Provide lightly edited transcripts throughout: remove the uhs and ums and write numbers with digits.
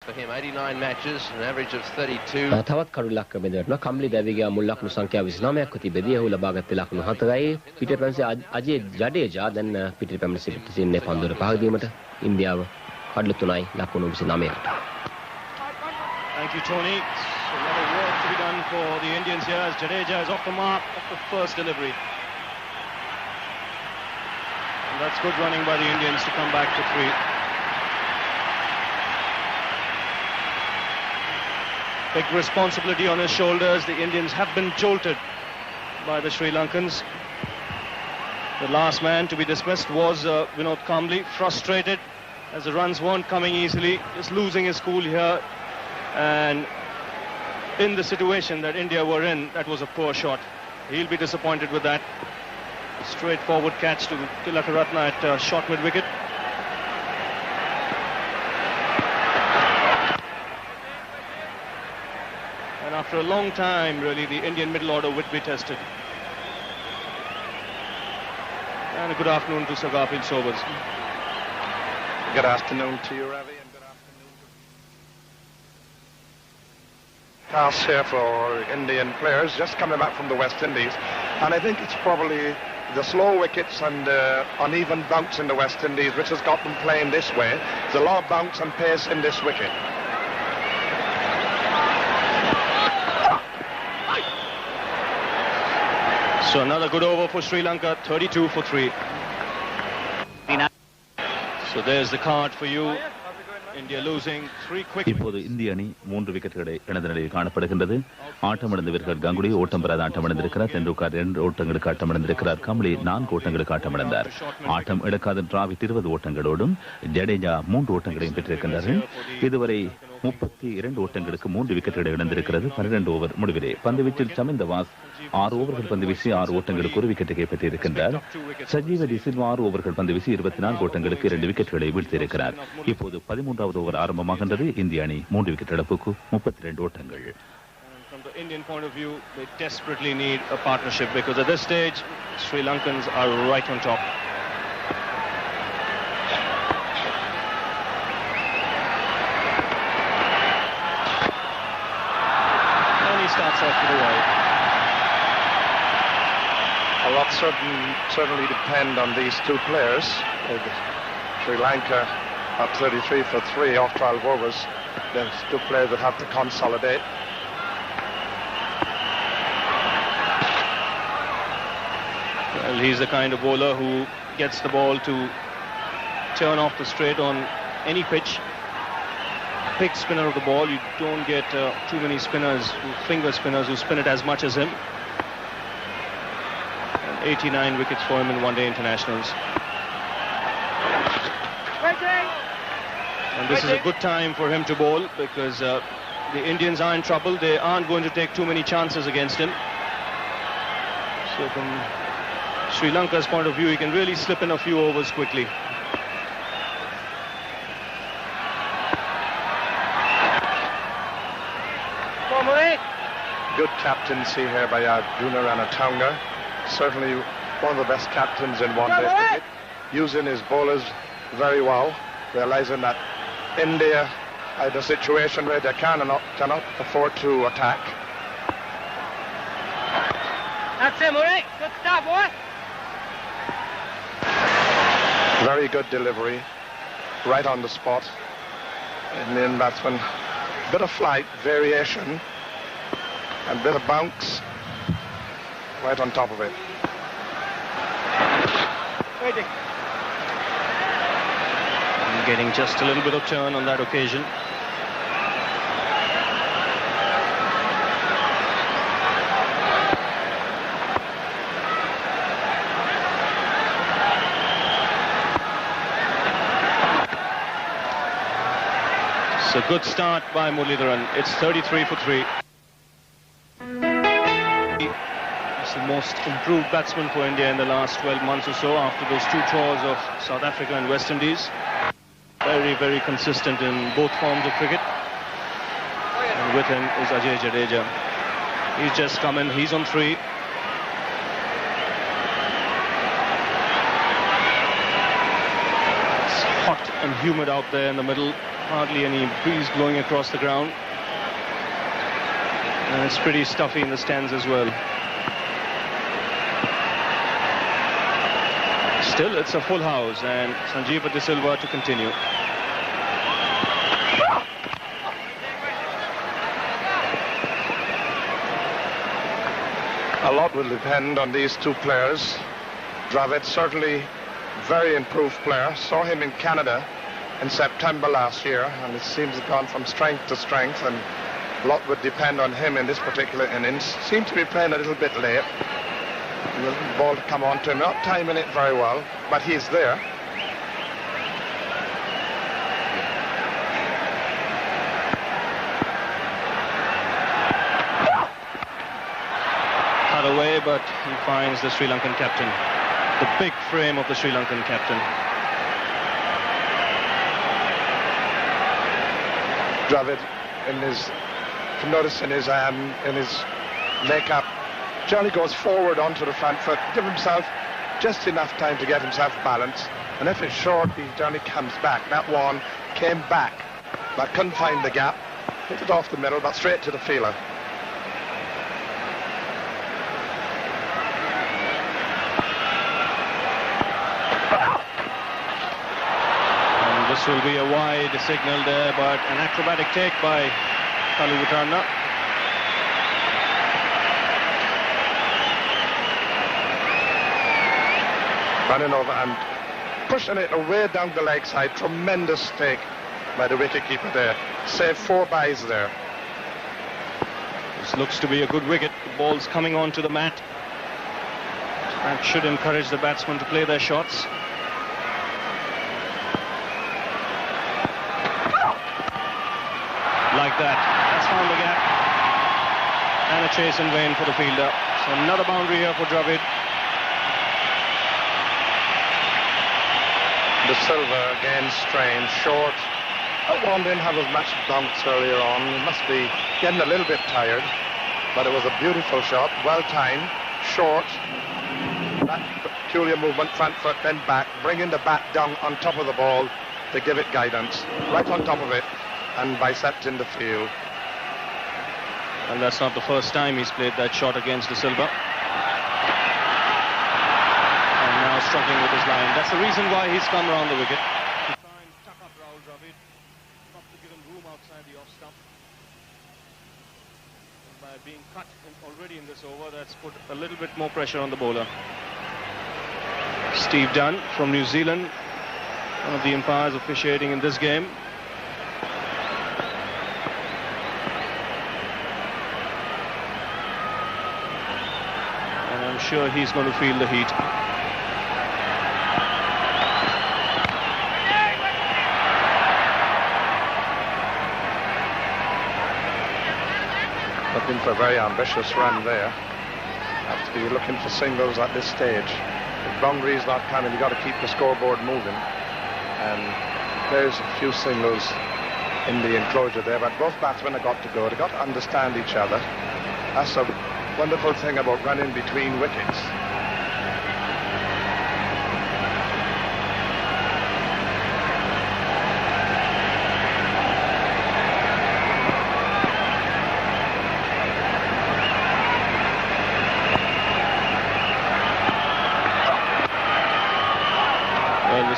for him, 89 matches, an average of 32. තවත් කඩු ලක්ක බෙදවටනවා. කම්ලි දැවිගා මුල් ලකුණු සංඛ්‍යාව 29ක් තිබෙදී ඔහු ලබාගත් ලකුණු 4යි. පිටපැමිණි අජේ ජඩේජා දැන් පිටපැමිණි සිටින්නේ පන්දුර පහදීමට ඉන්දියාව කඩලු 3යි ලකුණු 29කට. Thank you, Tony. So a lot of work to be done for the Indians here as Jadeja is off the mark of the first delivery. And that's good running by the Indians to come back to 3. Big responsibility on his shoulders. The Indians have been jolted by the Sri Lankans. The last man to be dismissed was Vinod Kambli, frustrated as the runs weren't coming easily, just losing his cool here. And in the situation that India were in, that was a poor shot. He'll be disappointed with that. Straightforward catch to Tilakaratne at short mid-wicket. And after a long time, really, the Indian middle order would be tested. And a good afternoon to Sir Garfield Sobers. Good afternoon to you, Ravi, and good afternoon to task here for Indian players just coming back from the West Indies. And I think it's probably the slow wickets and uneven bounce in the West Indies which has got them playing this way. There's a lot of bounce and pace in this wicket. So another good over for Sri Lanka, 32 for 3. So there's the card for you. India losing 3 quick. இப்போது இந்திய அணி 3 விக்கெட்டுகளை இழந்த நிலையில் காணப்படுகின்றது. ஆட்டமிழந்த வீரர்கள் கங்குலி ஓட்டம் பெறாத ஆட்டமிழந்திருக்கிறார். தெண்டுல்கர் 2 ஓட்டங்களுக்கு ஆட்டமிழந்திருக்கிறார். கம்லி 4 ஓட்டங்களுக்கு ஆட்டமிழந்தார். ஆட்டம் இழக்காத டிராவிட் 20 ஓட்டங்களோடும் ஜடேஜா 3 ஓட்டங்களையும் பெற்றிருக்கின்றார்கள். இதுவரை 32 ஓட்டங்களுக்கு 3 விக்கெட்டுகளை இழந்திருக்கிறது. 12 ஓவர் முடிவிலே பந்துவீச்சில் சமிந்த வாஸ் 6 ஓவர்கள் பந்து வீசி 6 ஓட்டங்களுக்கு 1 விக்கெட்டை பெற்றிருக்கின்றார். சஜீவ டி சில்வா 6 ஓவர்கள் பந்து வீசி 24 ஓட்டங்களுக்கு 2 விக்கெட்டுகளை வீழ்த்தியிருக்கிறார். இப்போது 13வது ஓவர் ஆரம்பமாகின்றது. இந்திய அணி 3 விக்கெட் இழப்புக்கு 32 ஓட்டங்கள். From the Indian point of view, they desperately need a partnership because at this stage, Sri Lankans are right on top. And he starts off to the wide. A lot certainly depend on these two players. Sri Lanka at 33 for 3 off 12 overs. There's 2 players that have to consolidate. Well, he's the kind of bowler who gets the ball to turn off the straight on any pitch. Big spinner of the ball. You don't get too many spinners, finger spinners who spin it as much as him. 89 wickets for him in one-day internationals. And this is a good time for him to bowl because the Indians are in trouble. They aren't going to take too many chances against him. So from Sri Lanka's point of view, he can really slip in a few overs quickly. Good captaincy here by Arjuna Ranatunga. Certainly one of the best captains in one-day cricket. Using his bowlers very well, realizing that India are in a situation where they cannot afford to attack. That's it, Murray. Good start, boy. Very good delivery, right on the spot. Indian batsman, bit of flight, variation, and bit of bounce, right on top of it. And getting just a little bit of turn on that occasion. It's a good start by Muralidharan. It's 33 for 3. He's the most improved batsman for India in the last 12 months or so after those 2 tours of South Africa and West Indies. Very, very consistent in both forms of cricket. And with him is Ajay Jadeja. He's just come in. He's on 3. hot and humid out there in the middle. Hardly any breeze blowing across the ground. And it's pretty stuffy in the stands as well. Still, it's a full house, and Sanjeeva De Silva to continue. A lot will depend on these two players. Dravid, certainly very improved player. Saw him in Canada in September last year, and it seems to have gone from strength to strength, and a lot would depend on him in this particular innings. Seemed to be playing a little bit late. The ball to come on to him, not timing it very well, but he's there. Cut away, but he finds the Sri Lankan captain. The big frame of the Sri Lankan captain. Dravid, in his, if you notice in his makeup, Johnny goes forward onto the front foot, give himself just enough time to get himself balanced. And if it's short, Johnny comes back. That one came back, but couldn't find the gap. Hit it off the middle, but straight to the fielder. And this will be a wide signal there, but an acrobatic take by Kalu Witana. Running over and pushing it away down the leg side. Tremendous take by the wicketkeeper there. Saved 4 byes there. This looks to be a good wicket. The ball's coming onto the mat. That should encourage the batsmen to play their shots. Like that. That's found the gap. And a chase in vain for the fielder. So another boundary here for Dravid. De Silva again strained, short. That one didn't have as much bounce earlier on. He must be getting a little bit tired. But it was a beautiful shot, well timed, short. That peculiar movement, front foot, then back, bringing the bat down on top of the ball to give it guidance. Right on top of it and bisecting the field. And that's not the first time he's played that shot against De Silva. Struggling with his line. That's the reason why he's come around the wicket. To try and tuck up Rahul Dravid, not to give him room outside the off stump. And by being cut already in this over, that's put a little bit more pressure on the bowler. Steve Dunn from New Zealand, one of the umpires officiating in this game. And I'm sure he's going to feel the heat. Looking for a very ambitious run there. Have to be looking for singles at this stage. If boundary's not coming, you've got to keep the scoreboard moving. And there's a few singles in the enclosure there, but both batsmen have got to go. They've got to understand each other. That's a wonderful thing about running between wickets.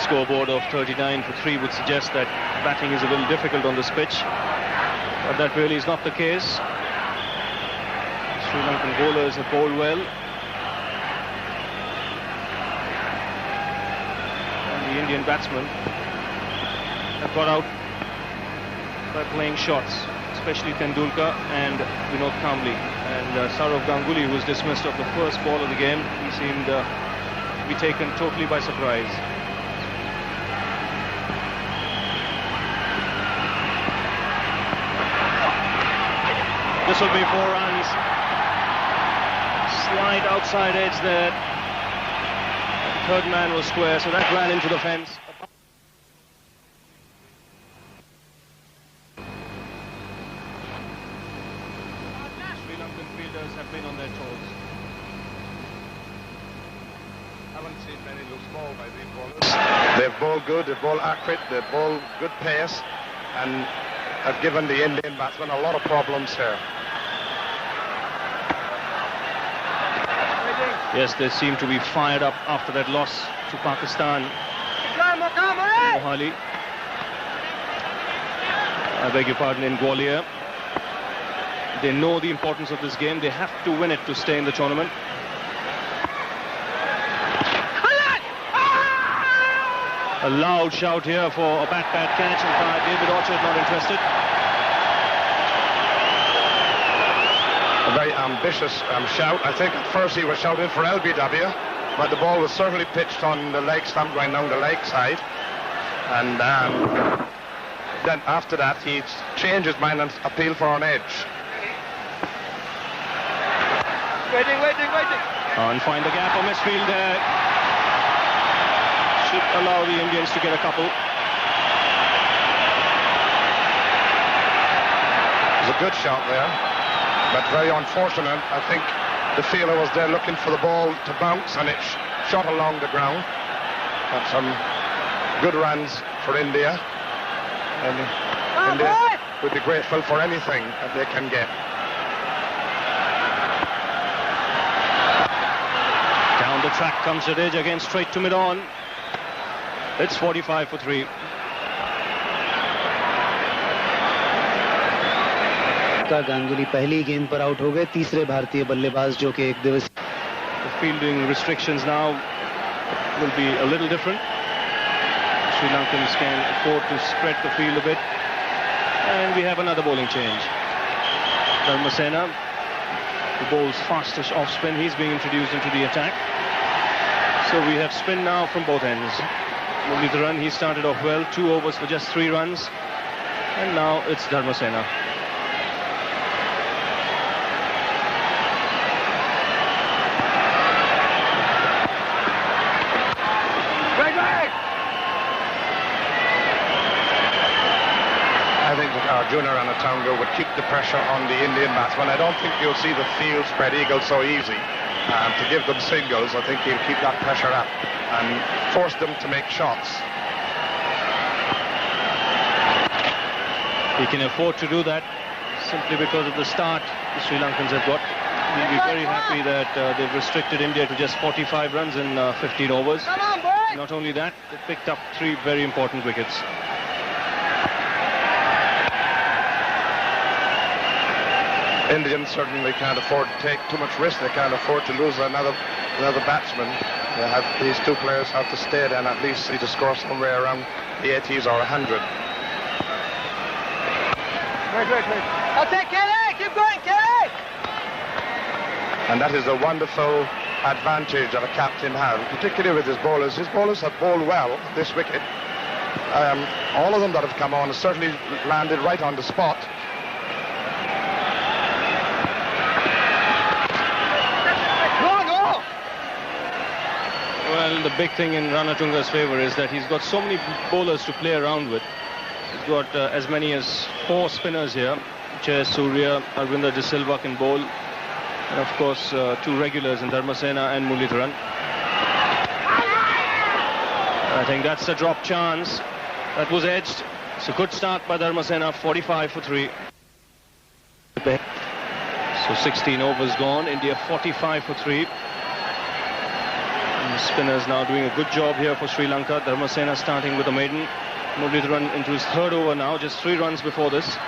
Scoreboard of 39 for 3 would suggest that batting is a little difficult on this pitch, but that really is not the case. Sri Lankan bowlers have bowled well, and the Indian batsmen have got out by playing shots, especially Tendulkar and Vinod Kambli. And Saurav Ganguly, who was dismissed off the first ball of the game, he seemed to be taken totally by surprise. This will be 4 runs. Slight outside edge there. The third man was square, so that ran into the fence. Sri Lankan fielders have been on their toes. haven't seen many loose ball by these bowlers. They've bowled good, they've bowled accurate, they've bowled good pace, and have given the Indian batsmen a lot of problems here. Yes, they seem to be fired up after that loss to Pakistan. Mohali. I beg your pardon, in Gwalior. They know the importance of this game. They have to win it to stay in the tournament. A loud shout here for a bad catch, and David Orchard not interested. A very ambitious shout. I think at first he was shouting for LBW, but the ball was certainly pitched on the leg stump going down the leg side. And then after that he changed his mind and appealed for an edge. Waiting. And find the gap on misfield there. Should allow the Indians to get a couple. It was a good shot there, but very unfortunate. I think the fielder was there looking for the ball to bounce, and it shot along the ground. And some good runs for India. And India would be grateful for anything that they can get. Down the track comes Jadeja again, straight to mid-on. It's 45 for 3. Ganguly पहली गेंद पर out हो गए. तीसरे भारतीय बल्लेबाज जो कि एक दिवसीय. The fielding restrictions now will be a little different. Sri Lankans can afford to spread the field a bit. And we have another bowling change. Dharmasena, the bowl's fastest off spin, he's being introduced into the attack. So we have spin now from both ends. Muralitharan, he started off well, 2 overs for just 3 runs. And now it's Dharmasena. I think that Arjuna Ranatunga would keep the pressure on the Indian batsmen. I don't think you'll see the field spread eagle so easy. To give them singles, I think he'll keep that pressure up and force them to make shots. He can afford to do that simply because of the start the Sri Lankans have got. We'll be very happy that they've restricted India to just 45 runs in 15 overs. Not only that, they picked up 3 very important wickets. Indians certainly can't afford to take too much risk. They can't afford to lose another batsman. These 2 players have to stay there and at least see to score somewhere around the 80s or 100. Wait. I'll take Kelly. Keep going, Kelly. And that is a wonderful advantage that a captain has, particularly with his bowlers. His bowlers have bowled well this wicket. All of them that have come on have certainly landed right on the spot. Well, the big thing in Ranatunga's favour is that he's got so many bowlers to play around with. He's got as many as 4 spinners here. Jay Surya, Arvinder De Silva can bowl. And of course, 2 regulars in Dharmasena and Muralitharan. I think that's a drop chance. That was edged. It's a good start by Dharmasena, 45 for 3. So 16 overs gone. India 45 for 3. And the spinners now doing a good job here for Sri Lanka. Dharmasena starting with a maiden. Muralitharan into his 3rd over now, just 3 runs before this.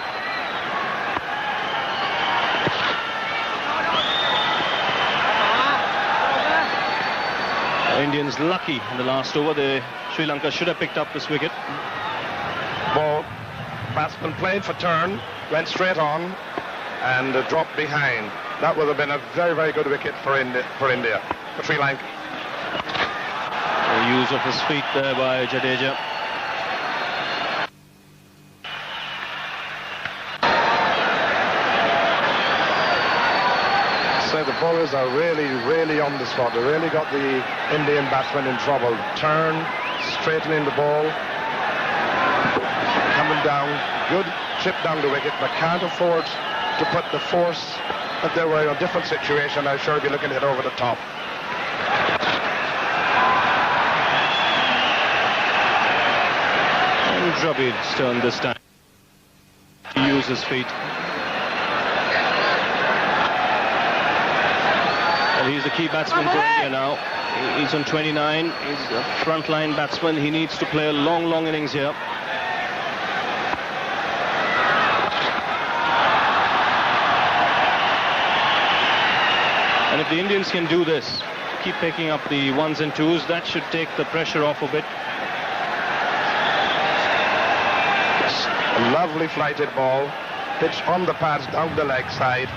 Indians lucky in the last over. Sri Lanka should have picked up this wicket. Ball, batsman played for turn, went straight on and dropped behind. That would have been a very, very good wicket for India, for Sri Lanka. The use of his feet there by Jadeja. So the bowlers are really on the spot. They really got the Indian batsmen in trouble. Turn, straightening the ball, coming down, good chip down the wicket, but can't afford to put the force. If they were in a different situation, I'm sure they'd be looking to hit over the top. Dravid's turn this time. He used his feet. Well, he's the key batsman for India now. He's on 29. He's a frontline batsman. He needs to play a long, long innings here. And if the Indians can do this, keep picking up the ones and twos, that should take the pressure off a bit. A lovely flighted ball, pitched on the pads down the leg side.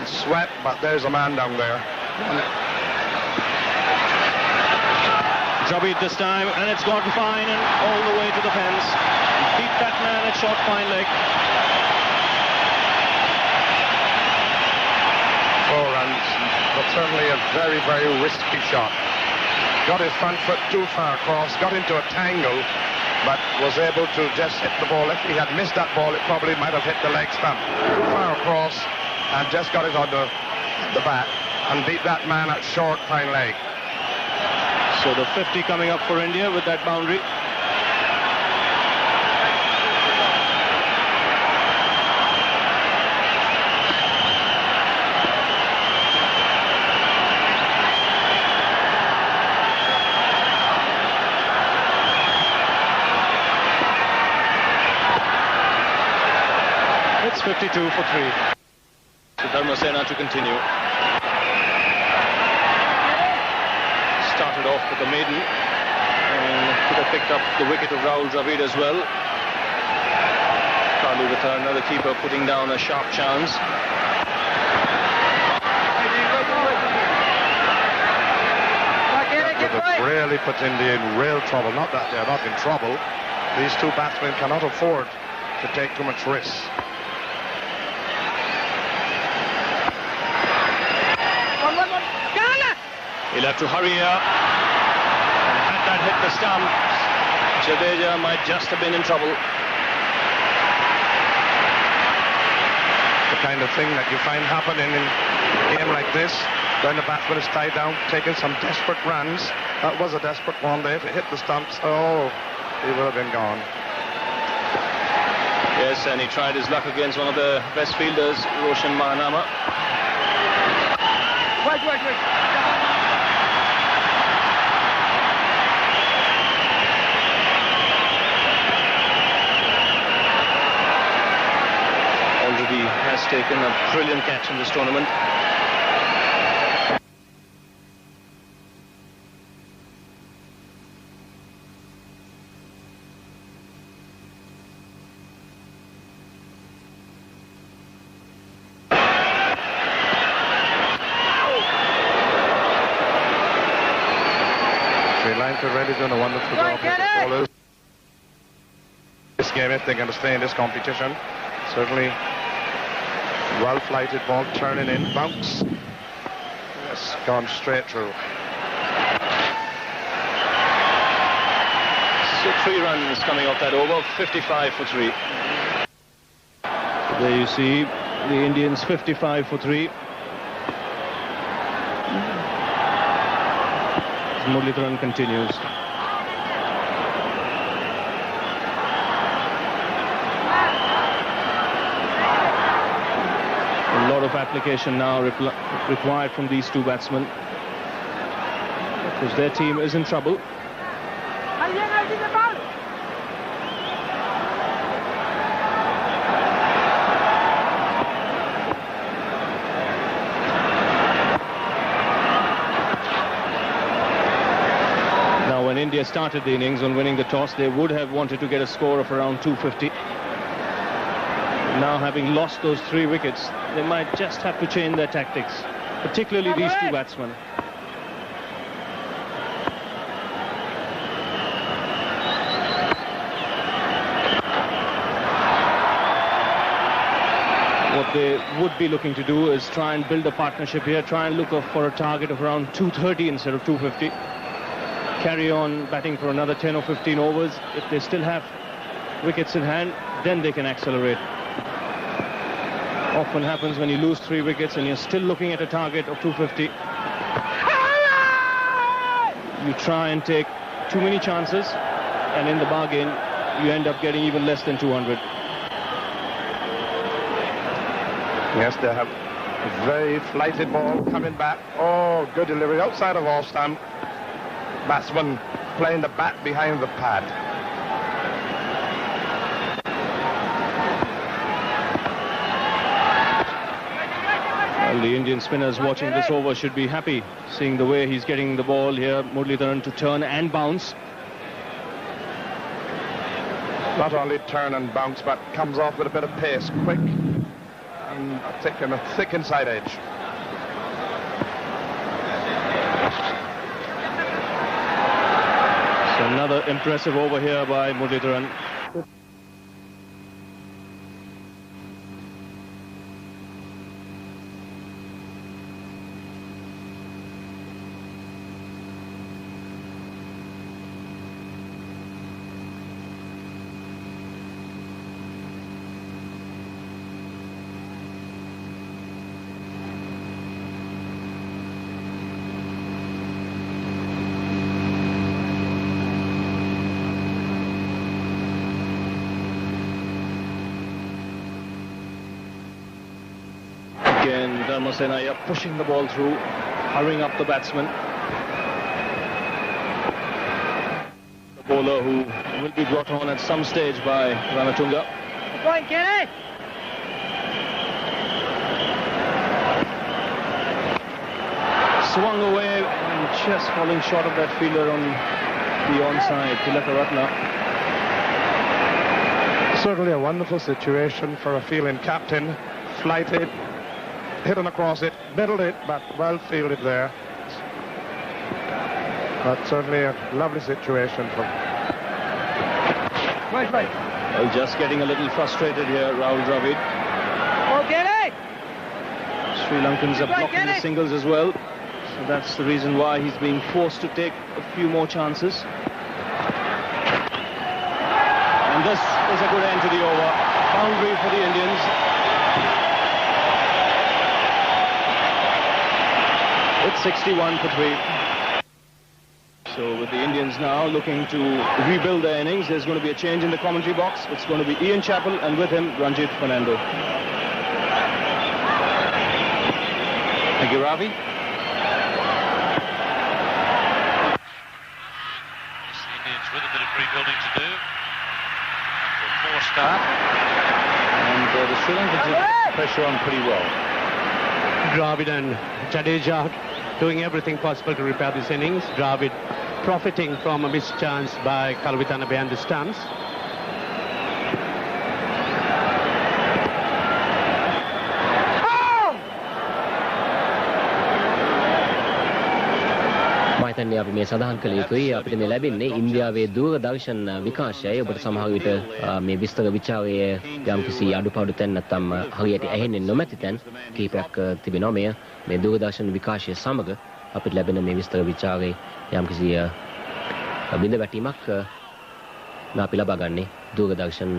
Sweat, but there's a man down there. Dravid this time, and it's gone fine and all the way to the fence. Beat that man at short fine leg. 4 runs, but certainly a very, very risky shot. Got his front foot too far across, got into a tangle, but was able to just hit the ball. If he had missed that ball, it probably might have hit the leg stump. Too far across, and just got it on the bat, and beat that man at short fine leg. So the 50 coming up for India with that boundary. It's 52 for 3. Dharmasena to continue. Started off with the maiden and could have picked up the wicket of Rahul Dravid as well. Kalu with another keeper putting down a sharp chance. That would have really put India in real trouble. Not that they're not in trouble. These two batsmen cannot afford to take too much risk. He'll have to hurry here. And had that hit the stump, Jadeja might just have been in trouble. The kind of thing that you find happening in a game like this, when the batsman is tied down, taking some desperate runs. That was a desperate one there. If it hit the stumps, oh, he would have been gone. Yes, and he tried his luck against one of the best fielders, Roshan Mahanama. Wait. Already has taken a brilliant catch in this tournament. Sri Lanka really doing a wonderful job with the bowlers. This game, if they're going to stay in this competition, certainly well-flighted ball, turning in, bounce. Yes, gone straight through. So 3 runs coming off that over, 55 for 3. There you see the Indians 55 for 3. Muralitharan continues. A lot of application now required from these two batsmen, because their team is in trouble. Now, when India started the innings on winning the toss, they would have wanted to get a score of around 250. Now, having lost those 3 wickets, they might just have to change their tactics, particularly these two batsmen. What they would be looking to do is try and build a partnership here, try and look for a target of around 230 instead of 250. Carry on batting for another 10 or 15 overs. If they still have wickets in hand, then they can accelerate. Often happens when you lose 3 wickets and you're still looking at a target of 250. You try and take too many chances, and in the bargain, you end up getting even less than 200. Yes, they have a very flighted ball coming back. Oh, good delivery outside of off stump. Batsman playing the bat behind the pad. Well, the Indian spinners watching this over should be happy, seeing the way he's getting the ball here, Muralidharan, to turn and bounce. Not only turn and bounce, but comes off with a bit of pace, quick and taking a thick inside edge. So another impressive over here by Muralidharan. Again, Dharmasenaya pushing the ball through, hurrying up the batsman. The bowler who will be brought on at some stage by Ranatunga. Point, Kenny! Swung away and just falling short of that fielder on the onside, Tilakaratna. Certainly a wonderful situation for a fielding captain. Flighted, hit on across it, middled it, but well fielded there. But certainly a lovely situation for... Right. Well, just getting a little frustrated here, Rahul Dravid. Okay. Sri Lankans are blocking the singles as well. So that's the reason why he's being forced to take a few more chances. And this is a good end to the over. Boundary for the Indians. It's 61 for 3. So with the Indians now looking to rebuild their innings, there's going to be a change in the commentary box. It's going to be Ian Chappell and with him Ranjit Fernando. Thank you, Ravi. The Indians with a bit of rebuilding to do after a poor start, and the Sri Lankans have pressure on pretty well. Dravid and Jadeja doing everything possible to repair this innings. Dravid profiting from a missed chance by Kalvitana behind the stumps. මම අපි මේ සඳහන් කළ යුතුයි අපිට මේ ලැබෙන්නේ ඉන්දියාවේ දූරදර්ශන විකාශයයි ඔබට සමහර විට මේ විස්තර විචාරයේ යම්කිසි අඩුපාඩු තැන් නැත්නම් හරියට ඇහෙන්නේ නොමැති තැන් කීපයක් තිබෙනවා මේ දූරදර්ශන විකාශය සමග අපිට ලැබෙන මේ විස්තර විචාරයේ යම්කිසි බිඳ වැටීමක් අපි ලබා ගන්නේ දූරදර්ශන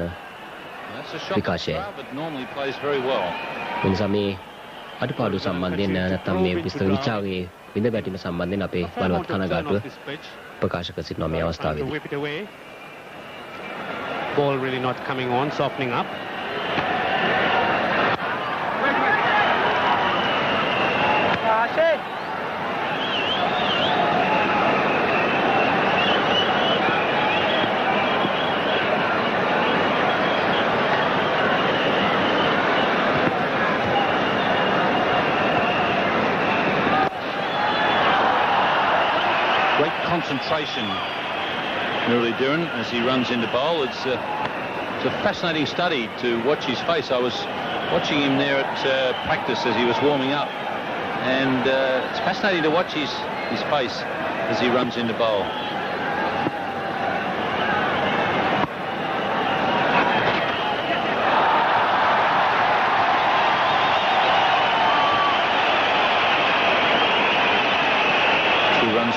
විකාශයයි. එනිසා මේ අඩුපාඩු සම්බන්ධයෙන් නැත්නම් මේ විස්තර විචාරයේ බිඳ වැටීම සම්බන්ධයෙන් අපේ බලවත් කනගාටුව ප්‍රකාශ කර සිටිනවා මේ අවස්ථාවේදී. Ball really not coming on, softening up. Concentration, Muralidharan, as he runs into bowl. It's a fascinating study to watch his face. I was watching him there at practice as he was warming up, and it's fascinating to watch his face as he runs into bowl.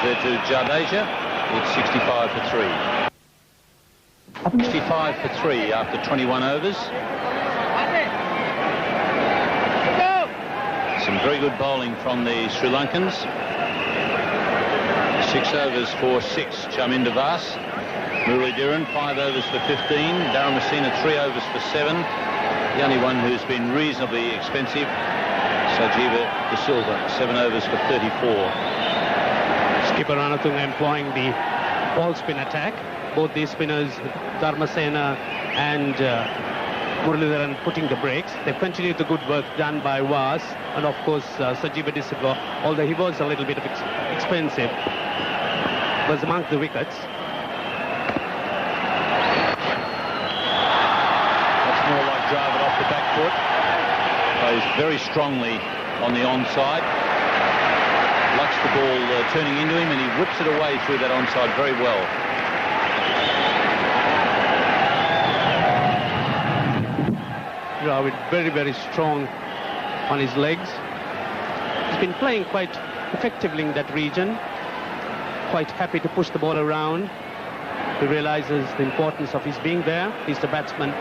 There to Jadeja. It's 65 for 3. 65 for 3 after 21 overs. Some very good bowling from the Sri Lankans. 6 overs for 6, Chaminda Vas. Muralidharan 5 overs for 15. Darren Messina 3 overs for 7. The only one who's been reasonably expensive, Sajiva De Silva, 7 overs for 34. Skipper Ranatunga employing the ball spin attack. Both these spinners, Dharmasena and Muralidharan, putting the brakes. They've continued the good work done by Was, and of course Sajiva De Silva, although he was a little bit expensive, was among the wickets. That's more like Dravid off the back foot. Plays very strongly on the onside. Likes the ball turning into him, and he whips it away through that onside very well. Dravid very, very strong on his legs. He's been playing quite effectively in that region. Quite happy to push the ball around. He realizes the importance of his being there. He's the batsman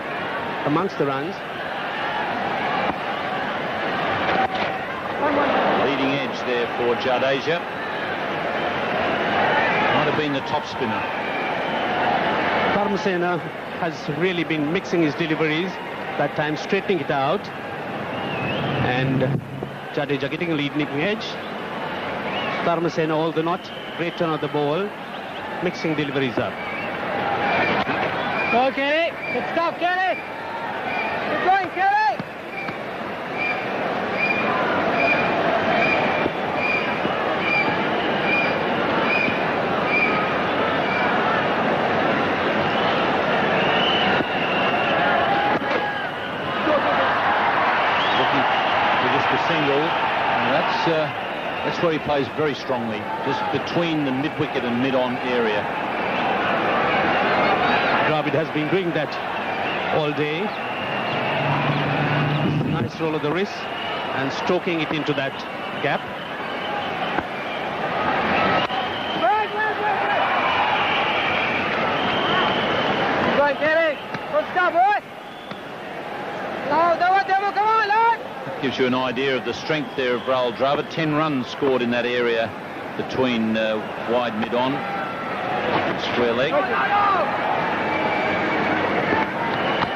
amongst the runs. Leading edge there for Jadeja. Might have been the top spinner. Dharmasena has really been mixing his deliveries, that time straightening it out, and Jadeja getting a leading edge. Dharmasena, although not great turn of the ball, mixing deliveries up. Go, Kelly. Good stuff, Kelly. Keep going, Kelly. Looking for just a single. And that's where he plays very strongly, just between the mid-wicket and mid-on area. Dravid has been doing that all day. Nice roll of the wrist and stroking it into that gap. Go, Kelly. Good stuff, boy. Loud, come on, loud. Gives you an idea of the strength there of Rahul Dravid. 10 runs scored in that area between wide mid-on, square leg.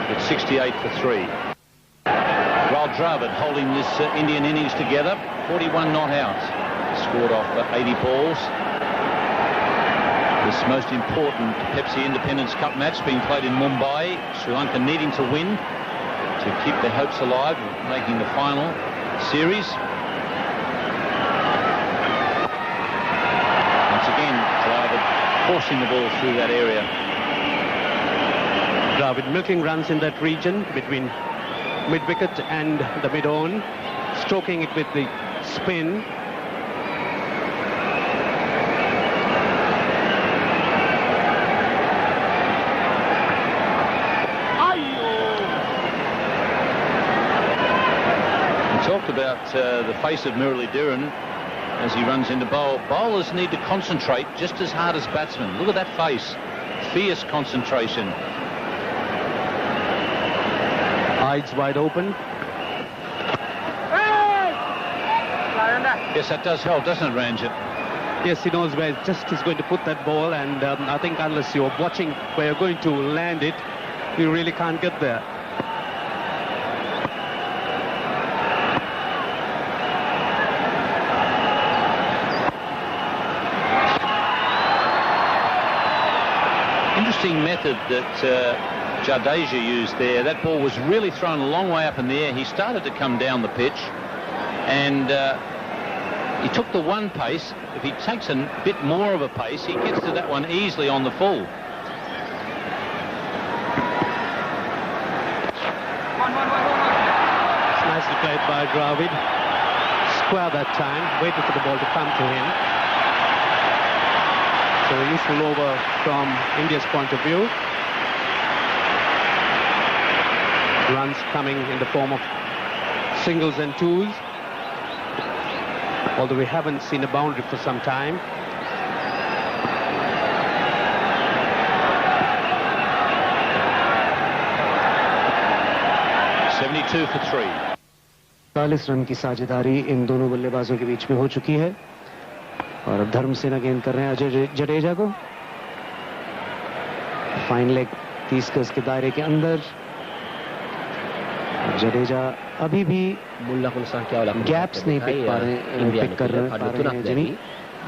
It's 68 for 3. Rahul Dravid holding this Indian innings together. 41 not out. Scored off 80 balls. This most important Pepsi Independence Cup match being played in Mumbai. Sri Lanka needing to win to keep their hopes alive of making the final series. Once again, Dravid forcing the ball through that area. Dravid milking runs in that region between mid-wicket and the mid-on, stroking it with the spin. Talked about the face of Muralidharan as he runs into bowl. Bowlers need to concentrate just as hard as batsmen. Look at that face. Fierce concentration. Eyes wide open. Yes, that does help, doesn't it, Ranjit? Yes, he knows where just he's going to put that ball, and I think unless you're watching where you're going to land it, you really can't get there. Interesting method that Jadeja used there. That ball was really thrown a long way up in the air. He started to come down the pitch, and he took the one pace. If he takes a bit more of a pace, he gets to that one easily on the full. It's nicely played by Dravid. Square that time, waited for the ball to come to him. So a useful over from India's point of view. Runs coming in the form of singles and twos. Although we haven't seen a boundary for some time. $72 for 3. 40 run की साझेदारी इन दोनों बल्लेबाजों के बीच में हो चुकी है और अब धर्मसेना गेंद कर रहे हैं अजय जडेजा को। फाइन लेग 30 गज के दायरे के अंदर। जडेजा अभी भी गैप्स नहीं पिक पा रहे हैं जनी,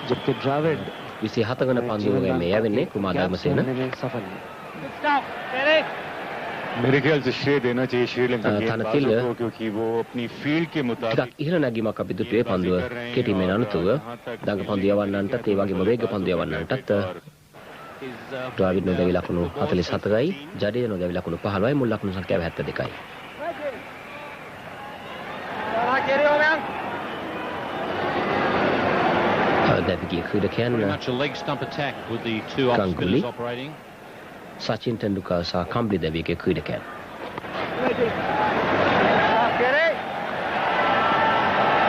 जबकि द्रविड़ इसी हाथगन पांदुगे में यावेन्ने कुमार धर्मसेन सफल है। मेरे ख्याल से श्रेय देना चाहिए श्रीलंका गेंदबाजों को, क्योंकि वो अपनी फील्ड के मुताबिक ඉහළනැගීමක් අපි දුටුවේ පන්දුව කෙටීමෙන් අනතුරුව දඟ පන්දු යවන්නන්ටත් ඒ වගේම වේග පන්දු යවන්නන්ටත් ඩ්‍රාවිඩ් නොදැවි ලකුණු 44යි, ජඩේජා නොදැවි ලකුණු 15යි, මුල් ලකුණු සංඛ්‍යාව 72යි. දැවිගේ ක්‍රීඩකයන් ගංගුලි, සචින් තෙන්ඩුල්කර් සහ කම්බලි දැවිගේ ක්‍රීඩකයන්.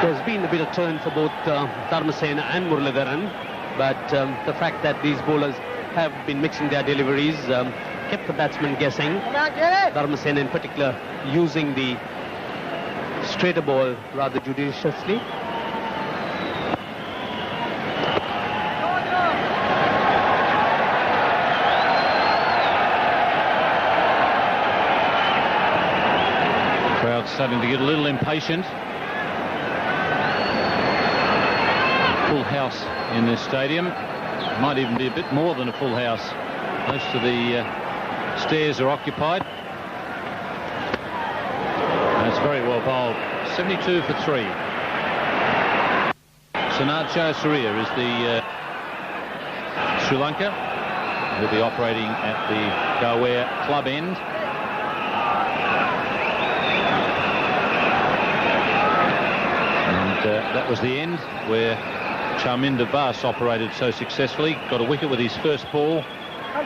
There's been a bit of turn for both Dharmasena and Muralidharan, but the fact that these bowlers have been mixing their deliveries kept the batsmen guessing. Dharmasena in particular using the straighter ball rather judiciously. Crowd's starting to get a little impatient. Full house in this stadium. Might even be a bit more than a full house. Most of the stairs are occupied. That's very well bowled. 72 for 3. Sanad Jayasuriya is the Sri Lanka. He'll be operating at the Gawer club end. And that was the end where Charminder Vas operated so successfully. Got a wicket with his first ball.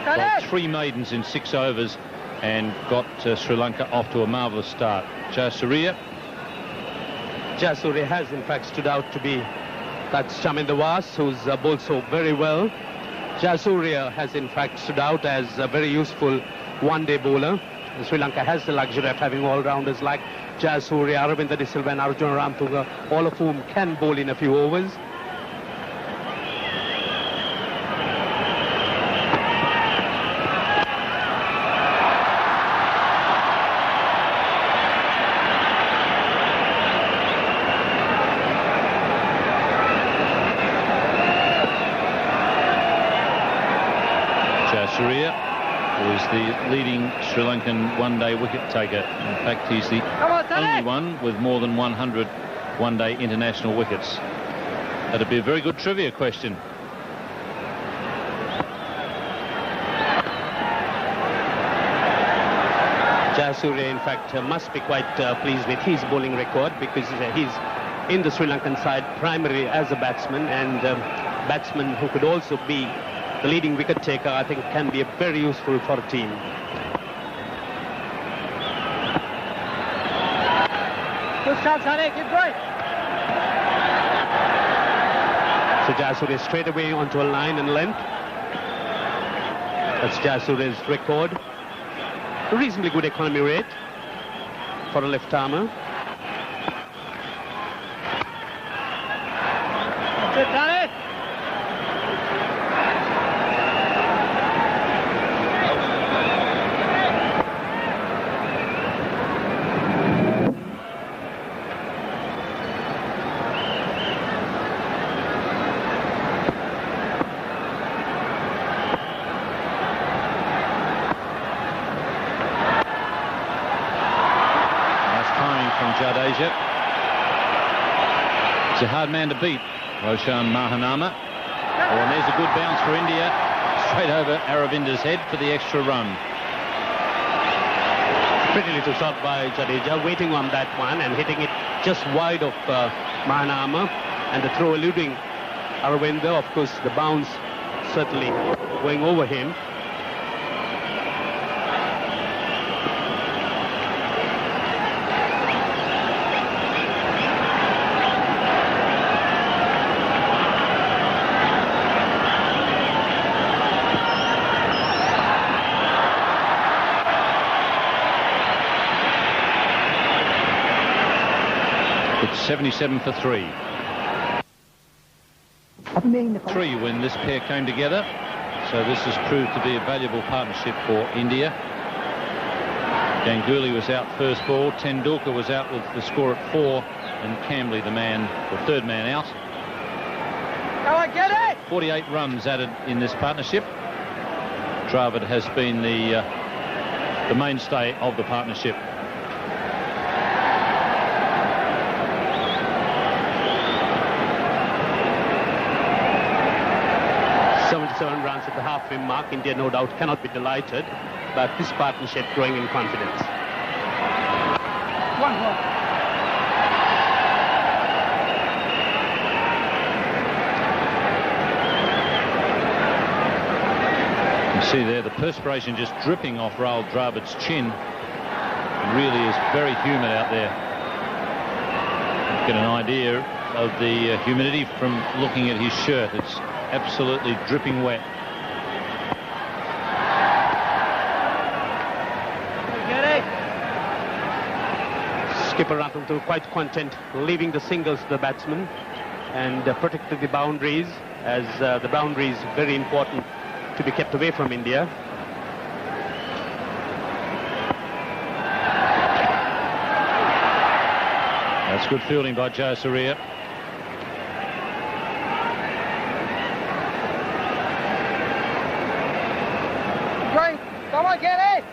Bowled 3 maidens in 6 overs and got Sri Lanka off to a marvellous start. Jayasuriya has in fact stood out to be, that's Charminder Vas, who's bowled so very well. Jayasuriya has in fact stood out as a very useful one-day bowler. Sri Lanka has the luxury of having all-rounders like Jayasuriya, Aravinda De Silva and Arjuna Ramtunga, all of whom can bowl in a few overs. Jayasuriya was the leading Sri Lankan one-day wicket taker. In fact, he's the only one with more than 100 one-day international wickets. That'd be a very good trivia question. Jayasuriya in fact must be quite pleased with his bowling record, because he's in the Sri Lankan side primarily as a batsman, and batsman who could also be the leading wicket taker, I think, can be very useful for a team. Good shot, Sane, keep going. So Jayasuriya straight away onto a line and length. That's Jayasuriya's record. A reasonably good economy rate for a left armer. Good, Sane. Jadeja. It's a hard man to beat, Roshan Mahanama. Oh, and there's a good bounce for India. Straight over Aravinda's head for the extra run. Pretty little shot by Jadeja, waiting on that one and hitting it just wide of Mahanama, and the throw eluding Aravinda. Of course, the bounce certainly going over him. It's 77 for 3. 3 when this pair came together. So this has proved to be a valuable partnership for India. Ganguly was out first ball, Tendulkar was out with the score at 4, and Cambley the third man out. Come on, get it! 48 runs added in this partnership. Dravid has been the mainstay of the partnership. Runs at the halfway mark. India no doubt cannot be delighted, but this partnership growing in confidence. One more. You see there the perspiration just dripping off Rahul Dravid's chin. It really is very humid out there. Get an idea of the humidity from looking at his shirt. It's absolutely dripping wet. Skipper Rahul quite content leaving the singles to the batsman and protected the boundaries, as the boundaries very important to be kept away from India. That's good fielding by Jadeja. Come on, get it!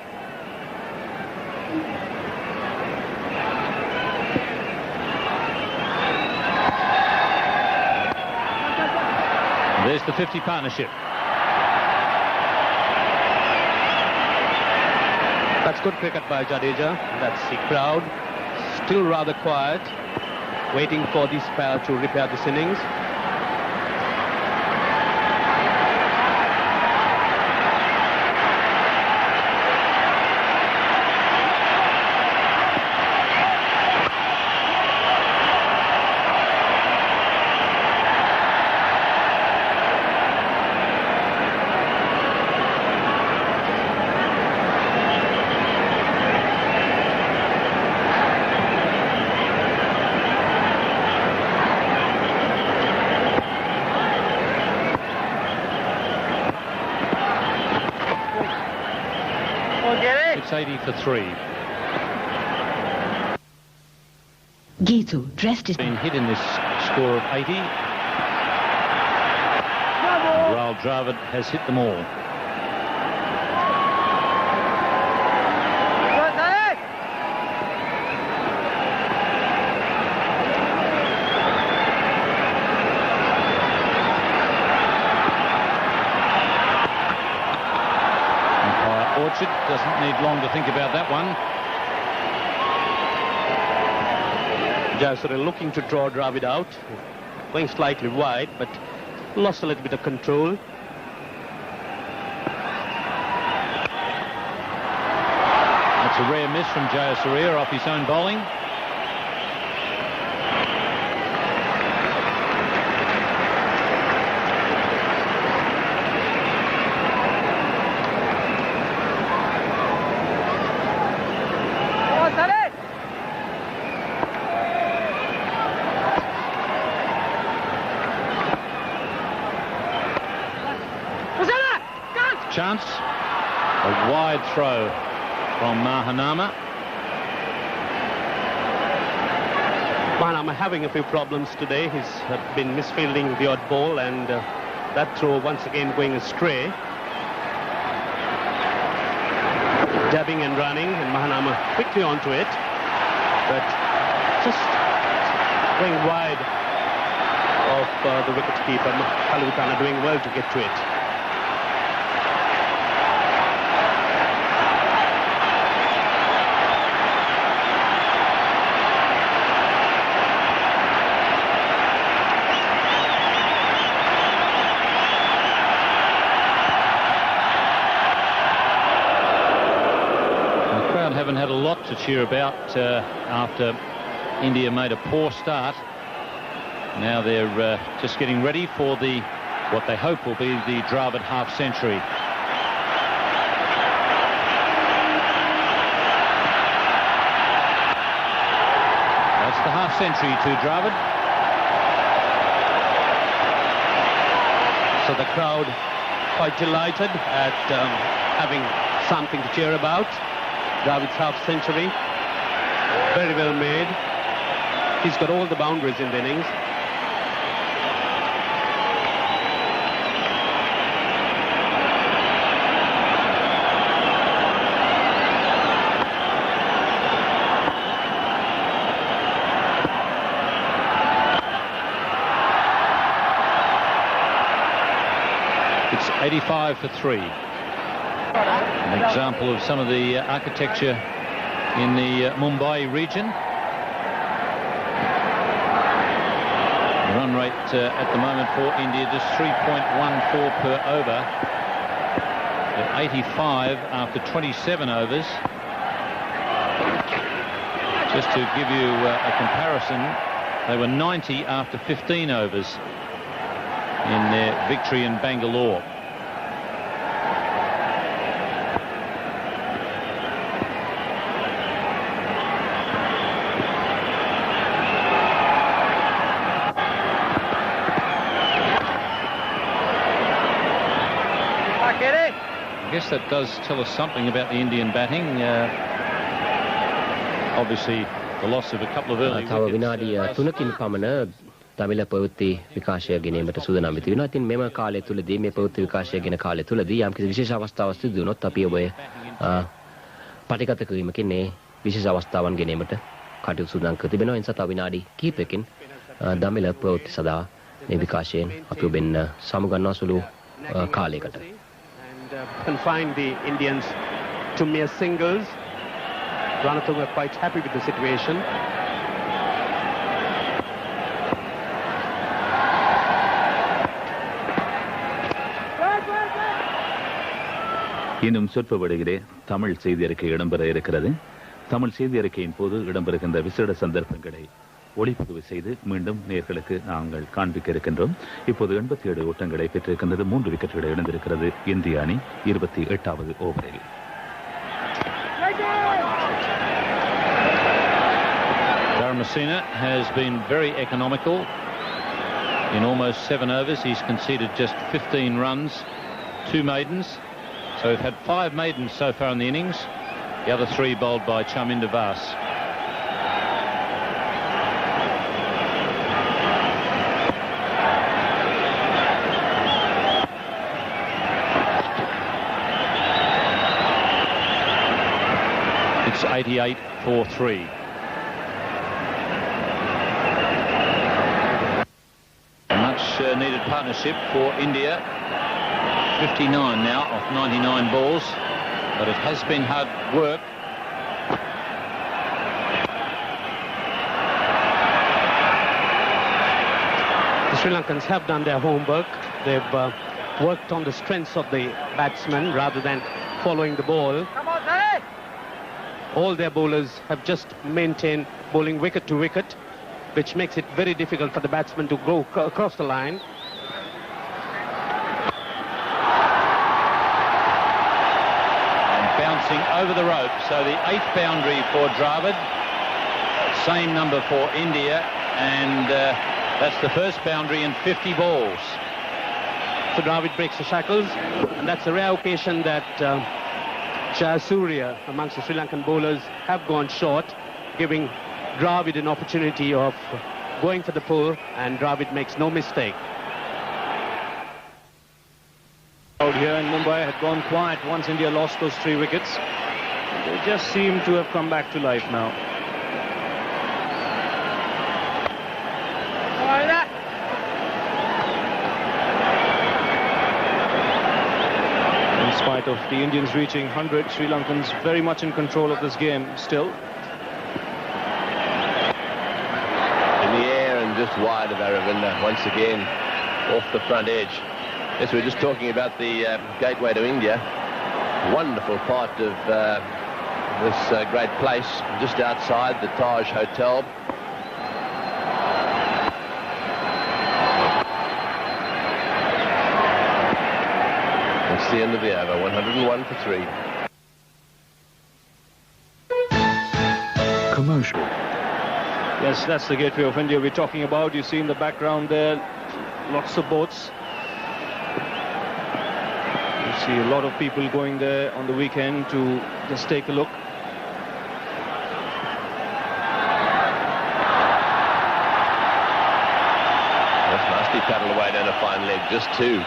There's the 50 partnership. That's good cricket by Jadeja. That's the crowd still rather quiet, waiting for this pair to repair this innings. It's 80 for 3. Gitu dressed his... Been hit in this score of 80. Rahul Dravid has hit them all. Doesn't need long to think about that one. Jadeja looking to draw Dravid out, going slightly wide, but lost a little bit of control. That's a rare miss from Jadeja off his own bowling. Chance. A wide throw from Mahanama. Mahanama having a few problems today. He's been misfielding the odd ball, and that throw once again going astray. Dabbing and running, and Mahanama quickly onto it, but just going wide of the wicket-keeper. Kalutana doing well to get to it. Haven't had a lot to cheer about after India made a poor start. Now they're just getting ready for what they hope will be the Dravid half-century. That's the half-century to Dravid. So the crowd quite delighted at having something to cheer about. Dravid's half-century, very well made. He's got all the boundaries in the innings. It's 85 for 3. An example of some of the architecture in the Mumbai region. The run rate at the moment for India just 3.14 per over. They're 85 after 27 overs. Just to give you a comparison, they were 90 after 15 overs in their victory in Bangalore. I guess that does tell us something about the Indian batting. Obviously, the loss of a couple of early තව විනාඩි 3කින් පමණ දමිළ ප්‍රවෘත්ති විකාශය ගෙනීමට සූදානම් වෙනවා. ඉතින් මෙම කාලය තුලදී මේ ප්‍රවෘත්ති විකාශය ගෙන කාලය තුලදී යම්කිසි විශේෂ අවස්ථාවක් සිදු වුණොත් අපි ඔබ පටිගත කිරීමකින් මේ විශේෂ අවස්ථාවන් ගෙනීමට කටයුතු සූදානම් කර තිබෙනවා. ඒ නිසා තව විනාඩි කිහිපයකින් දමිළ ප්‍රවෘත්ති සඳහා මේ විකාශයෙන් අපි ඔබෙන් සමුගන්නා සුළු කාලයකට. Confine the Indians to mere singles. Ranatunga were quite happy with the situation. இன்னும் சொற்ப வழியிலே தமிழ் செய்தி அறிக்கை இடம்பெற இருக்கிறது. தமிழ் செய்தி அறிக்கையின் போது இடம்பெறுகின்ற விசேட சந்தர்ப்பங்களை ஒளிப்பதிவு செய்து மீண்டும் நேர்களுக்கு நாங்கள் காண்பிக்க இருக்கின்றோம். இப்போது 87 ஓட்டங்களை பெற்றிருக்கின்றது. 3 விக்கெட்டுகளை இழந்திருக்கிறது இந்திய அணி 28வது ஓவரில். Dharamsena has been very economical. In almost 7 overs, he's conceded just 15 runs, 2 maidens. So we've had 5 maidens so far in the innings. The other 3 bowled by Charminder Vas. It's 88 for 3. A much needed partnership for India. 59 now off 99 balls, but it has been hard work. The Sri Lankans have done their homework. They've worked on the strengths of the batsmen rather than following the ball. Come on, Ajay! All their bowlers have just maintained bowling wicket to wicket, which makes it very difficult for the batsmen to go across the line. And bouncing over the rope, so the 8th boundary for Dravid, same number for India, and that's the first boundary in 50 balls. So Dravid breaks the shackles, and that's a rare occasion that Jayasuriya amongst the Sri Lankan bowlers have gone short, giving Dravid an opportunity of going for the pull, and Dravid makes no mistake. Out here in Mumbai had gone quiet once India lost those 3 wickets. They just seem to have come back to life now. In spite of the Indians reaching 100, Sri Lankans very much in control of this game still. In the air and just wide of Aravinda once again off the front edge. Yes, we're just talking about the gateway to India. Wonderful part of this great place just outside the Taj Hotel. That's the end of the over, 101 for 3. Commercial. Yes, that's the gateway of India we're talking about. You see in the background there, lots of boats. see a lot of people going there on the weekend to just take a look. That's nasty paddle away down a fine leg, just two.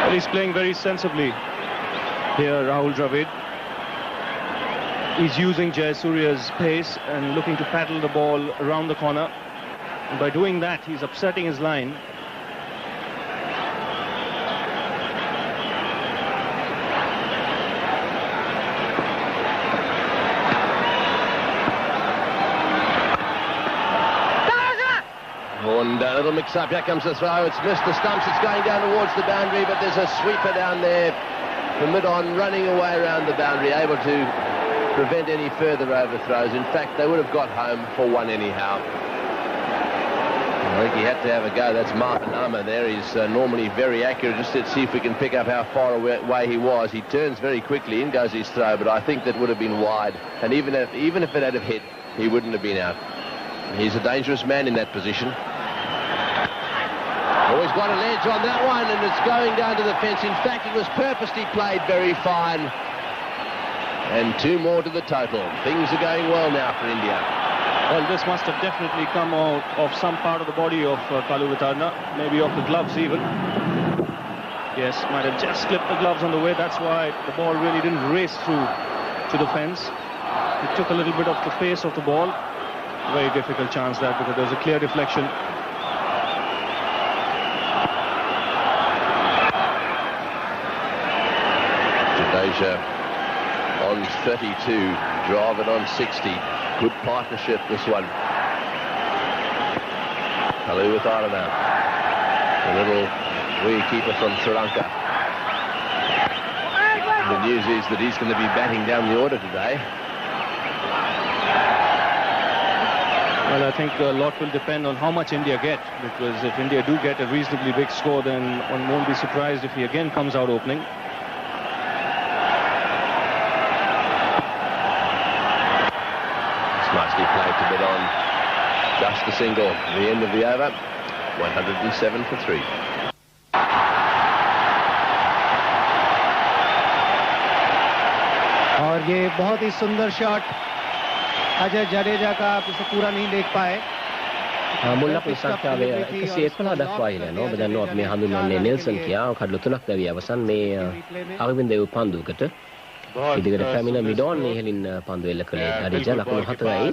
Well, he's playing very sensibly here, Rahul Dravid. He's using Jayasurya's pace and looking to paddle the ball around the corner. And by doing that, he's upsetting his line. And a little mix-up. Here comes the throw. It's missed the stumps. It's going down towards the boundary, but there's a sweeper down there. The mid-on running away around the boundary, able to prevent any further overthrows. In fact, they would have got home for one anyhow. I think he had to have a go. That's Mahanama there. He's normally very accurate. Just let's see if we can pick up how far away he was. He turns very quickly. In goes his throw, but I think that would have been wide. And even if it had hit, he wouldn't have been out. He's a dangerous man in that position. Always got a ledge on that one, and it's going down to the fence. In fact, it was purposely played very fine. And two more to the total. Things are going well now for India. Well, this must have definitely come out of some part of the body of Kalu Vitarna, maybe off the gloves even. Yes, might have just slipped the gloves on the way. That's why the ball really didn't race through to the fence. It took a little bit of the pace of the ball. Very difficult chance that, because there was a clear deflection. Jadeja on 32, Dravid on 60. Good partnership, this one. Kalu Vitarna, the little wicketkeeper from Sri Lanka. The news is that he's going to be batting down the order today. Well, I think a lot will depend on how much India get, because if India do get a reasonably big score, then one won't be surprised if he again comes out opening. Nicely played to mid-on. Just a single. The end of the over. 107 for 3. और ये बहुत ही सुंदर shot Ajay Jadeja का, आप इसे पूरा नहीं देख पाए. මුල්ලපු සංඛ්‍යාව 111 දක්වා ඉහළනවා. බදන්නෝ අපි මේ හඳුන්වන්නේ නෙල්සන් කියා. කඩලු 3ක් දැවිය අවසන් මේ අරවින්දේව පන්දුවකට. ඉදිරියට පැමිණ මිඩෝන් ඉහළින් පන්දු එල්ල කළේ. ජඩේජා ලකුණු 4යි.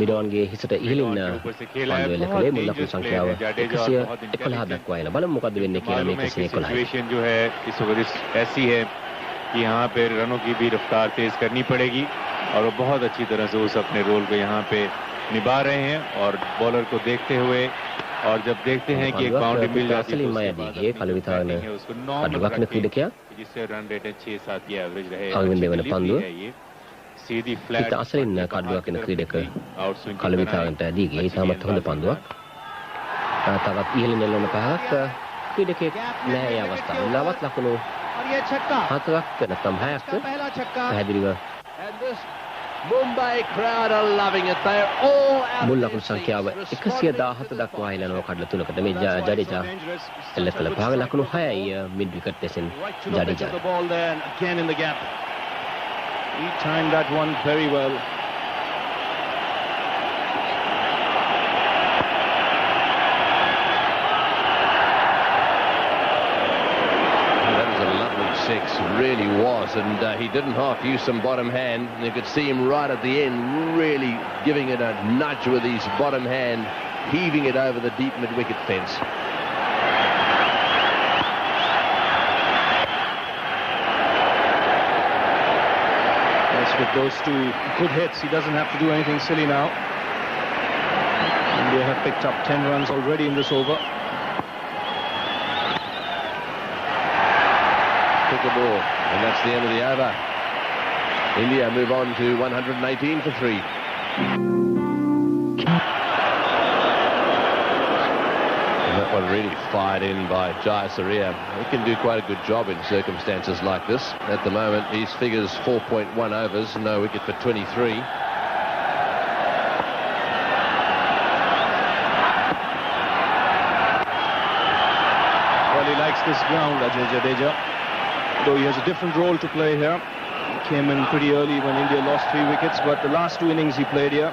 මිඩෝන්ගේ හිසට ඉහළින් පන්දු එල්ල කළේ. මුල්ලපු සංඛ්‍යාව 111 දක්වා එන. බලමු මොකද වෙන්නේ කියලා මේ 111. सिचुएशन जो है इस वक्त ऐसी है कि यहाँ पे रनों की भी रफ्तार तेज करनी पड़ेगी, और वो बहुत अच्छी तरह से उस अपने रोल को यहाँ पे निभा रहे हैं. और बॉलर को देखते हुए, और जब देखते हैं कि एक बाउंड्री मिल जाती है जिससे रन रेट 6-7 की एवरेज रहे, सीधी फ्लैट අසලින් කඩුවක් වෙන ක්‍රීඩක කලු විතාරන්ට දීගේ. ඒ තාමත් හොඳ පන්දුවක්. තවත් ඉහළින් එල්ලන පහක් ක්‍රීඩකෙක් නැහැ ඒ අවස්ථාව. මුලාවත් ලකුණු 4ක් නැත්නම් 6ක් පැහැදිලිව Mumbai crowd are loving it. They are all out. මුල් ලකුණු සංඛ්‍යාව 117 දක්වා ඉහළනවා කඩල 3කට. මේ ජඩේජා එල්ල කළ පහක ලකුණු 6යි මිඩ් විකට් ලෙසින් ජඩේජා. Again in the gap. He timed that one very well. Six really was, and he didn't half use some bottom hand. You could see him right at the end really giving it a nudge with his bottom hand, heaving it over the deep mid-wicket fence. Yes, with those two good hits, he doesn't have to do anything silly now. India have picked up 10 runs already in this over. The ball, and that's the end of the over. India move on to 118 for 3. And that one really fired in by Jadeja. He can do quite a good job in circumstances like this. At the moment, his figures 4.1 overs, no wicket for 23. this ground, Ajay Jadeja. Though he has a different role to play here. He came in pretty early when India lost 3 wickets, but the last 2 innings he played here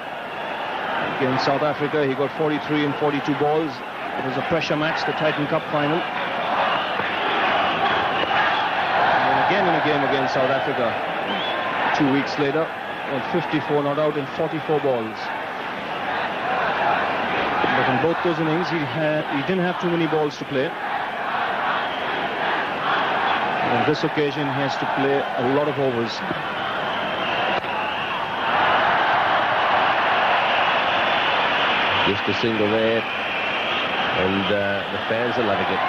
against South Africa, he got 43 and 42 balls. It was a pressure match, the Titan Cup final. And again in a game against South Africa, 2 weeks later, got 54 not out in 44 balls. But in both those innings, he didn't have too many balls to play. On this occasion, he has to play a lot of overs. Just a single there, and the fans are loving it.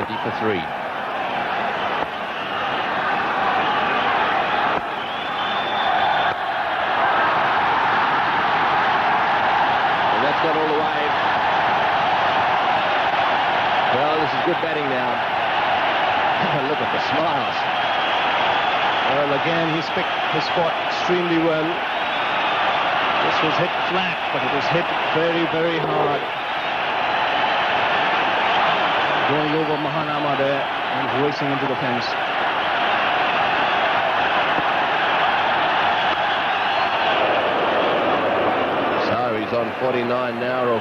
$120 for 3. Got all the way. Well, this is good batting now. Look at the smiles. Well, again, he's picked his spot extremely well. This was hit flat, but it was hit very, very hard. Going over Mahanama there and racing into the fence. He's on 49 now.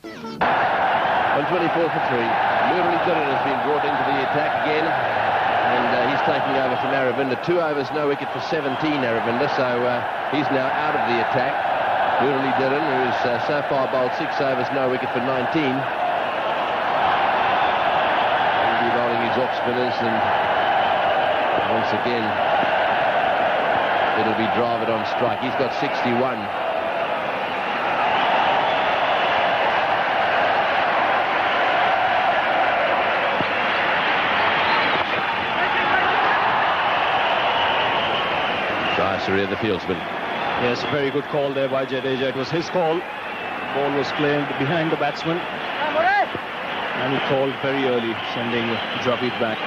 124 for 3. Murali Dharan has been brought into the attack again, and he's taking over from Aravinda. 2 overs, no wicket for 17, Aravinda, so he's now out of the attack. Murali Dharan, who's so far bowled 6 overs, no wicket for 19. He'll be bowling his off spinners, and once again it'll be Dravid on strike. He's got 61. Surya, the fieldsman. Yes, very good call there by Jadeja. It was his call. The ball was played behind the batsman. And he called very early, sending Dravid back.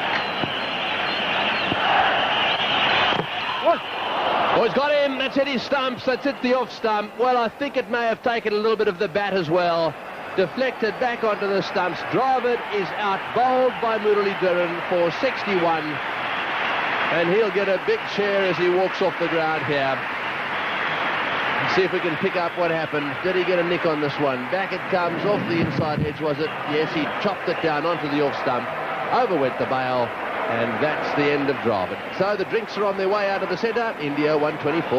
Oh, he's got him. That's hit his stumps. That's hit the off stump. Well, I think it may have taken a little bit of the bat as well. Deflected back onto the stumps. Dravid is out bowled by Murali Dharan for 61. And he'll get a big share as he walks off the ground here. See if we can pick up what happened. Did he get a nick on this one? Back it comes off the inside edge, was it? Yes, he chopped it down onto the off stump. Over went the bail, and that's the end of Dravid. So the drinks are on their way out of the centre. India 124.